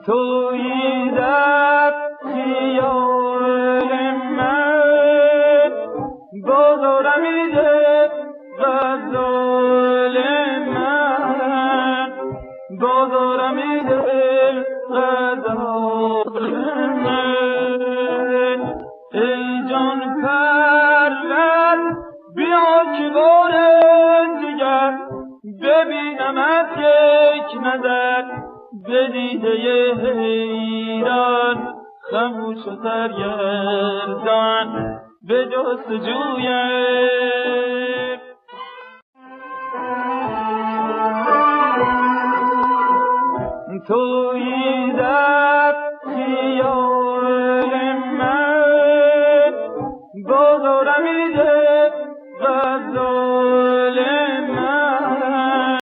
تویی در خیال من بازارمیده غزال من بازارمیده غزال من ای جان پرور بیا که بار دیگر ببینمت یک نظر به دیده حیران خموش و سرگردان به جستجویم تویی در خیال من بازارمیده